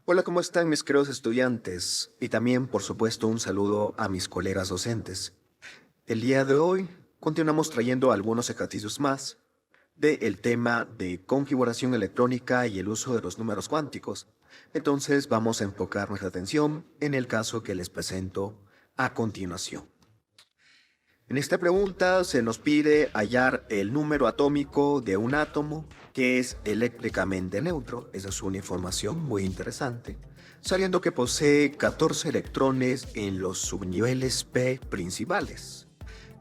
Hola, ¿cómo están mis queridos estudiantes? Y también, por supuesto, un saludo a mis colegas docentes. El día de hoy continuamos trayendo algunos ejercicios más del tema de configuración electrónica y el uso de los números cuánticos. Entonces vamos a enfocar nuestra atención en el caso que les presento a continuación. En esta pregunta se nos pide hallar el número atómico de un átomo que es eléctricamente neutro. Esa es una información muy interesante, sabiendo que posee 14 electrones en los subniveles P principales.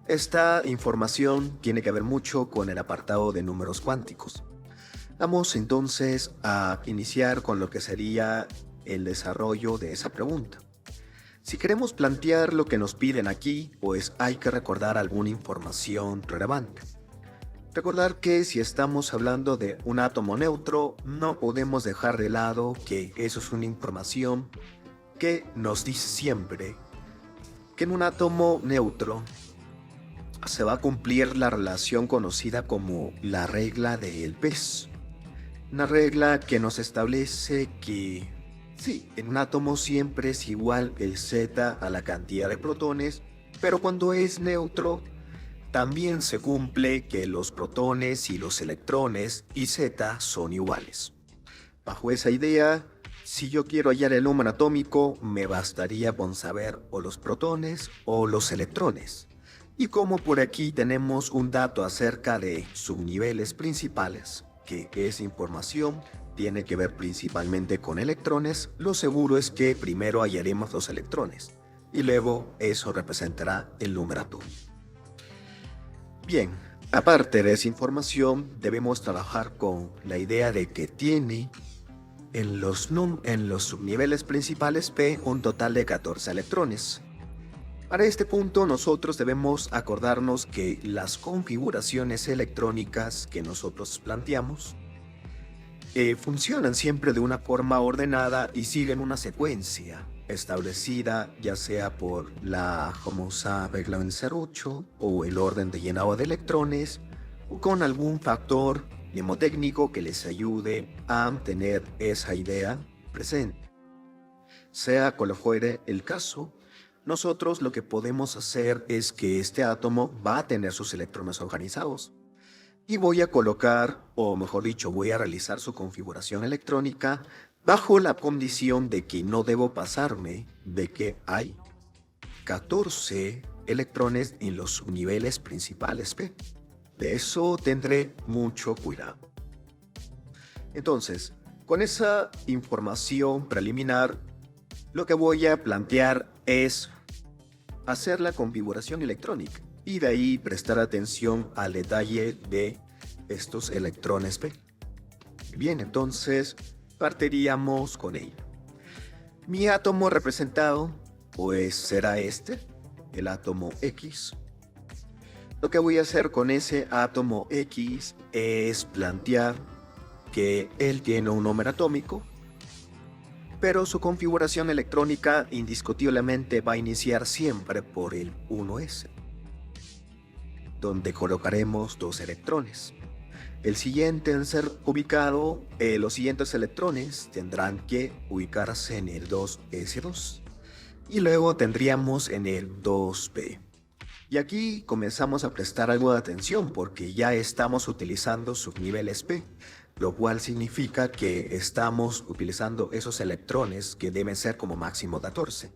Esta información tiene que ver mucho con el apartado de números cuánticos. Vamos entonces a iniciar con lo que sería el desarrollo de esa pregunta. Si queremos plantear lo que nos piden aquí, pues hay que recordar alguna información relevante. Recordar que si estamos hablando de un átomo neutro, no podemos dejar de lado que eso es una información que nos dice siempre que en un átomo neutro se va a cumplir la relación conocida como la regla del pez. Una regla que nos establece que sí, en un átomo siempre es igual el Z a la cantidad de protones, pero cuando es neutro, también se cumple que los protones y los electrones y Z son iguales. Bajo esa idea, si yo quiero hallar el número atómico, me bastaría con saber o los protones o los electrones. Y como por aquí tenemos un dato acerca de subniveles principales, que esa información tiene que ver principalmente con electrones, lo seguro es que primero hallaremos los electrones y luego eso representará el número atómico. Bien, aparte de esa información, debemos trabajar con la idea de que tiene en los subniveles principales P un total de 14 electrones. Para este punto nosotros debemos acordarnos que las configuraciones electrónicas que nosotros planteamos funcionan siempre de una forma ordenada y siguen una secuencia establecida ya sea por la famosa regla 08 o el orden de llenado de electrones o con algún factor mnemotécnico que les ayude a tener esa idea presente. Sea cual fuere el caso, nosotros lo que podemos hacer es que este átomo va a tener sus electrones organizados. Y voy a colocar, o mejor dicho, voy a realizar su configuración electrónica bajo la condición de que no debo pasarme de que hay 14 electrones en los subniveles principales P. De eso tendré mucho cuidado. Entonces, con esa información preliminar, lo que voy a plantear es hacer la configuración electrónica y de ahí prestar atención al detalle de estos electrones P. Bien, entonces partiríamos con ello. Mi átomo representado pues será este, el átomo X. Lo que voy a hacer con ese átomo X es plantear que él tiene un número atómico, pero su configuración electrónica indiscutiblemente va a iniciar siempre por el 1s, donde colocaremos dos electrones. El siguiente en ser ubicado, los siguientes electrones tendrán que ubicarse en el 2s2 y luego tendríamos en el 2p. Y aquí comenzamos a prestar algo de atención porque ya estamos utilizando subniveles P, lo cual significa que estamos utilizando esos electrones que deben ser como máximo 14.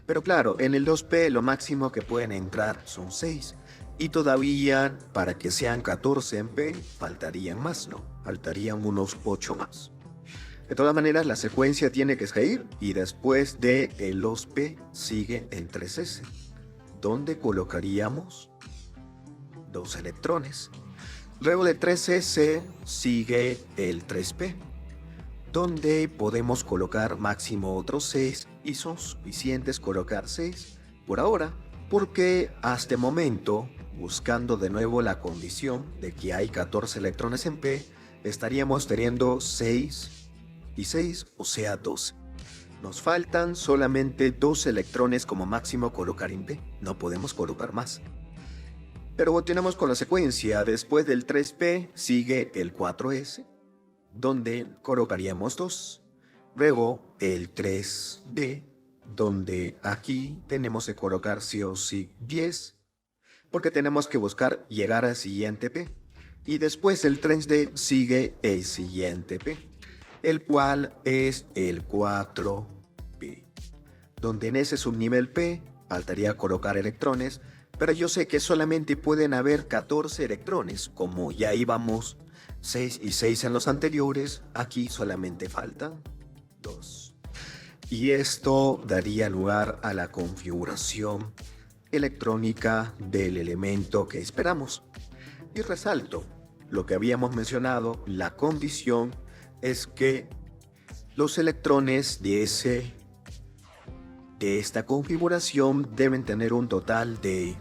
Pero claro, en el 2P lo máximo que pueden entrar son 6. Y todavía para que sean 14 en P faltarían más, ¿no? Faltarían unos 8 más. De todas maneras, la secuencia tiene que seguir y después de el 2P sigue el 3S, donde colocaríamos dos electrones. Luego de 3S sigue el 3P, donde podemos colocar máximo otros 6 y son suficientes colocar 6 por ahora, porque hasta el momento, buscando de nuevo la condición de que hay 14 electrones en P, estaríamos teniendo 6 y 6, o sea 12. Nos faltan solamente 2 electrones como máximo colocar en P, no podemos colocar más. Pero continuamos con la secuencia. Después del 3P sigue el 4S, donde colocaríamos 2. Luego el 3D, donde aquí tenemos que colocar sí o sí 10, porque tenemos que buscar llegar al siguiente P. Y después del 3D sigue el siguiente P, el cual es el 4P, donde en ese subnivel P faltaría colocar electrones, pero yo sé que solamente pueden haber 14 electrones, como ya íbamos 6 y 6 en los anteriores, aquí solamente faltan 2. Y esto daría lugar a la configuración electrónica del elemento que esperamos. Y resalto lo que habíamos mencionado, la condición es que los electrones de esta configuración deben tener un total de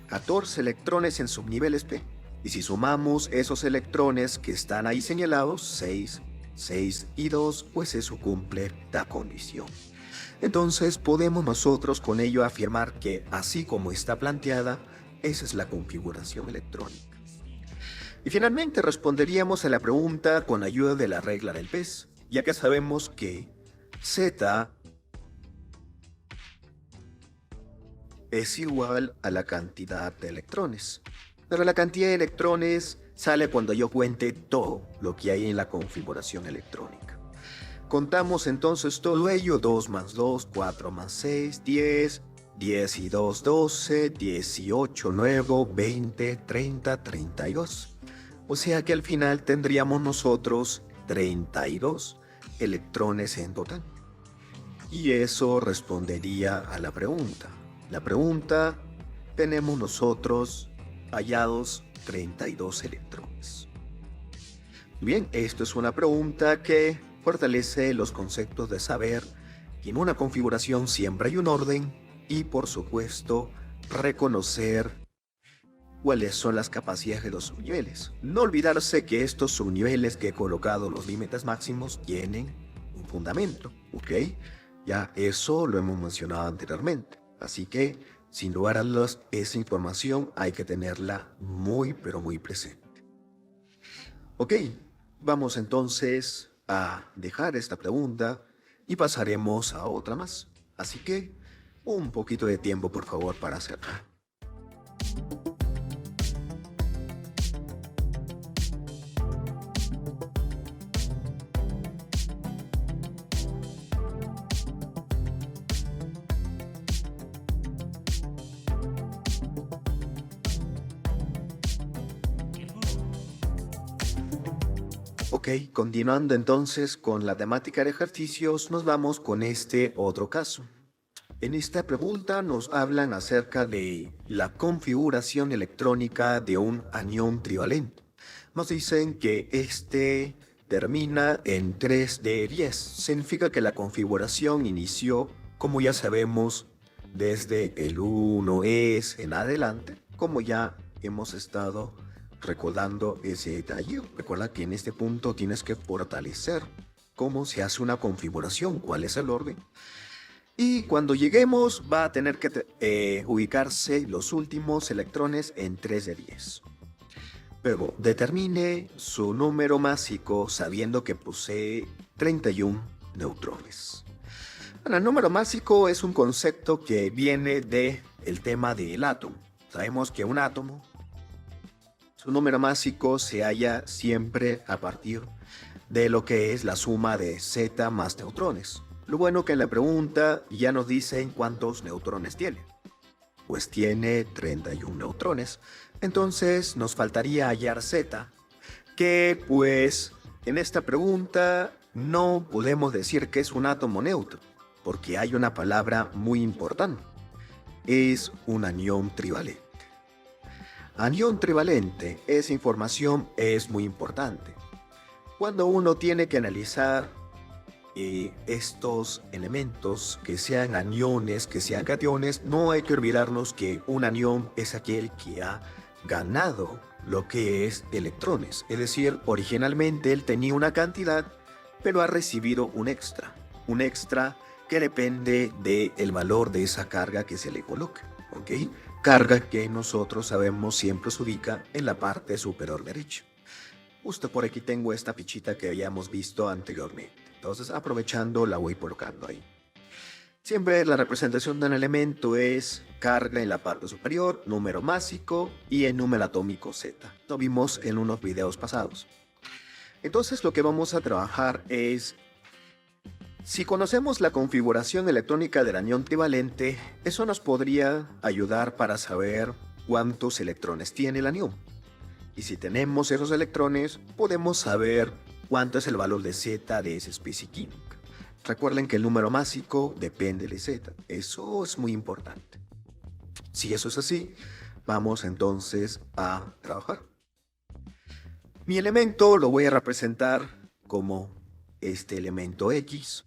14 electrones en subniveles P. Y si sumamos esos electrones que están ahí señalados, 6, 6 y 2, pues eso cumple la condición. Entonces podemos nosotros con ello afirmar que así como está planteada, esa es la configuración electrónica. Y finalmente responderíamos a la pregunta con ayuda de la regla del pez, ya que sabemos que Z es igual a la cantidad de electrones. Pero la cantidad de electrones sale cuando yo cuente todo lo que hay en la configuración electrónica. Contamos entonces todo ello: 2 más 2, 4 más 6, 10, 10 y 2, 12, 18, 9, 20, 30, 32. O sea que al final tendríamos nosotros 32 electrones en total. Y eso respondería a la pregunta. La pregunta, tenemos nosotros hallados 32 electrones. Bien, esto es una pregunta que fortalece los conceptos de saber que en una configuración siempre hay un orden y, por supuesto, reconocer cuáles son las capacidades de los subniveles. No olvidarse que estos subniveles que he colocado los límites máximos tienen un fundamento, ¿ok? Ya eso lo hemos mencionado anteriormente. Así que, sin lugar a dudas, esa información hay que tenerla muy, pero muy presente. Ok, vamos entonces a dejar esta pregunta y pasaremos a otra más. Así que, un poquito de tiempo, por favor, para hacerla. Ok, continuando entonces con la temática de ejercicios, nos vamos con este otro caso. En esta pregunta nos hablan acerca de la configuración electrónica de un anión trivalente. Nos dicen que este termina en 3D10. Significa que la configuración inició, como ya sabemos, desde el 1S en adelante, como ya hemos estado recordando ese detalle. Recuerda que en este punto tienes que fortalecer cómo se hace una configuración, cuál es el orden. Y cuando lleguemos va a tener que ubicarse los últimos electrones en 3 de 10. Luego, determine su número másico sabiendo que posee 31 neutrones. Ahora, el número másico es un concepto que viene del tema del átomo. Sabemos que un átomo, su número másico se halla siempre a partir de lo que es la suma de Z más neutrones. Lo bueno que en la pregunta ya nos dicen cuántos neutrones tiene. Pues tiene 31 neutrones. Entonces nos faltaría hallar Z, que pues en esta pregunta no podemos decir que es un átomo neutro, porque hay una palabra muy importante. Es un anión trivalente. Anión trivalente, esa información es muy importante. Cuando uno tiene que analizar estos elementos, que sean aniones, que sean cationes, no hay que olvidarnos que un anión es aquel que ha ganado lo que es electrones. Es decir, originalmente él tenía una cantidad, pero ha recibido un extra que depende del valor de esa carga que se le coloca, ¿ok? Carga que nosotros sabemos siempre se ubica en la parte superior derecha. Justo por aquí tengo esta fichita que habíamos visto anteriormente. Entonces, aprovechando, la voy colocando ahí. Siempre la representación de un elemento es carga en la parte superior, número másico y el número atómico Z. Lo vimos en unos videos pasados. Entonces lo que vamos a trabajar es, si conocemos la configuración electrónica del anión trivalente, eso nos podría ayudar para saber cuántos electrones tiene el anión. Y si tenemos esos electrones, podemos saber cuánto es el valor de Z de esa especie química. Recuerden que el número másico depende de Z. Eso es muy importante. Si eso es así, vamos entonces a trabajar. Mi elemento lo voy a representar como este elemento X.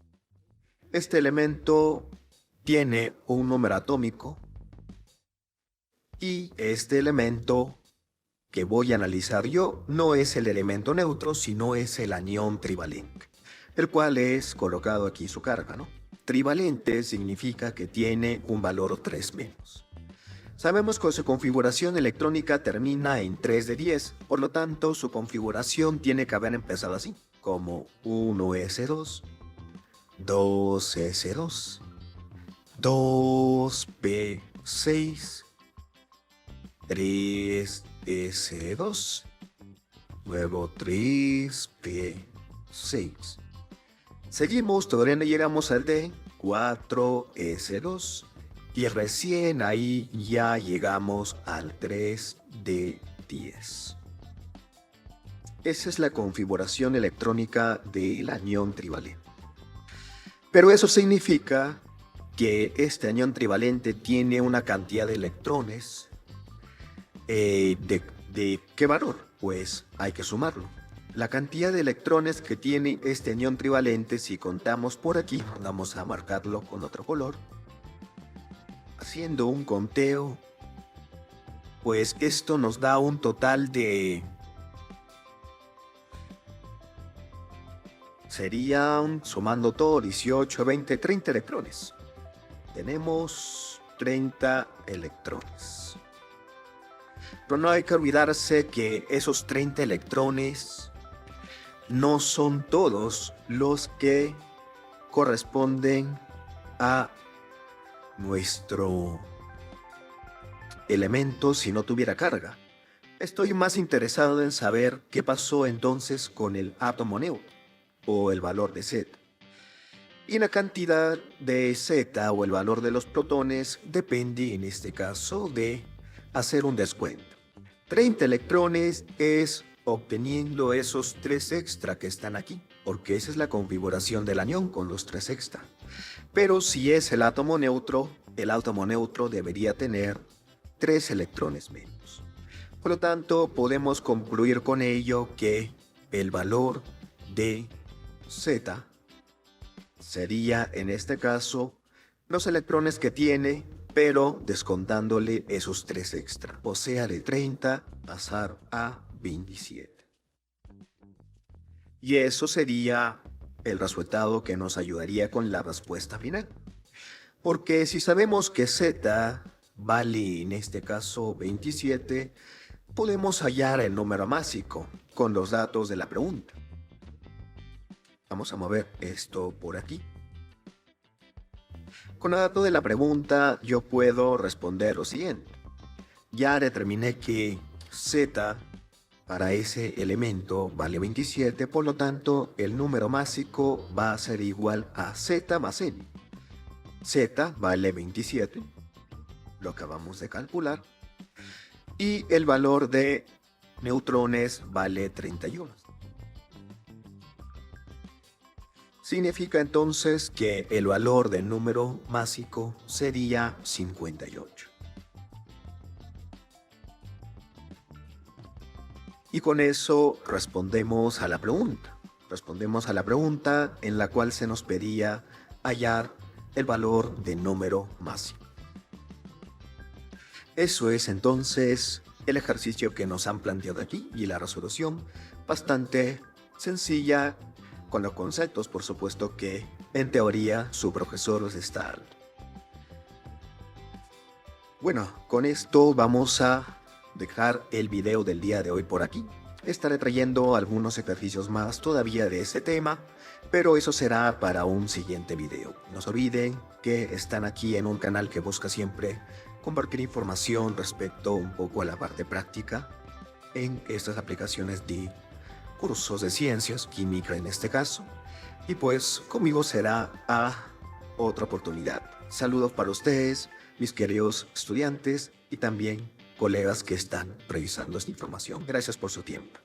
Este elemento tiene un número atómico y este elemento que voy a analizar yo no es el elemento neutro, sino es el anión trivalente, el cual es colocado aquí su carga, ¿no? Trivalente significa que tiene un valor 3 menos. Sabemos que su configuración electrónica termina en 3 de 10, por lo tanto su configuración tiene que haber empezado así, como 1s2, 2s2, 2p6, 3s2, luego 3p6. Seguimos, todavía no llegamos al D, 4s2, y recién ahí ya llegamos al 3d10. Esa es la configuración electrónica del anión trivalente. Pero eso significa que este anión trivalente tiene una cantidad de electrones. ¿De qué valor? Pues hay que sumarlo. La cantidad de electrones que tiene este anión trivalente, si contamos por aquí, vamos a marcarlo con otro color, haciendo un conteo, pues esto nos da un total de... serían, sumando todo, 18, 20, 30 electrones. Tenemos 30 electrones. Pero no hay que olvidarse que esos 30 electrones no son todos los que corresponden a nuestro elemento si no tuviera carga. Estoy más interesado en saber qué pasó entonces con el átomo neutro o el valor de Z. Y la cantidad de Z o el valor de los protones depende en este caso de hacer un descuento. 30 electrones es obteniendo esos 3 extra que están aquí, porque esa es la configuración del anión con los 3 extra. Pero si es el átomo neutro debería tener 3 electrones menos. Por lo tanto, podemos concluir con ello que el valor de Z sería en este caso los electrones que tiene, pero descontándole esos 3 extra, o sea, de 30 pasar a 27. Y eso sería el resultado que nos ayudaría con la respuesta final. Porque si sabemos que Z vale en este caso 27, podemos hallar el número másico con los datos de la pregunta. Vamos a mover esto por aquí. Con el dato de la pregunta yo puedo responder lo siguiente. Ya determiné que Z para ese elemento vale 27, por lo tanto el número másico va a ser igual a Z más N. Z vale 27, lo acabamos de calcular, y el valor de neutrones vale 31. Significa entonces que el valor del número másico sería 58. Y con eso respondemos a la pregunta. Respondemos a la pregunta en la cual se nos pedía hallar el valor del número másico. Eso es entonces el ejercicio que nos han planteado aquí y la resolución bastante sencilla, con los conceptos, por supuesto, que en teoría su profesor os está dando. Bueno, con esto vamos a dejar el video del día de hoy por aquí. Estaré trayendo algunos ejercicios más todavía de este tema, pero eso será para un siguiente video. No se olviden que están aquí en un canal que busca siempre compartir información respecto un poco a la parte práctica en estas aplicaciones de cursos de ciencias, química en este caso. Y pues conmigo será a otra oportunidad. Saludos para ustedes, mis queridos estudiantes y también colegas que están revisando esta información. Gracias por su tiempo.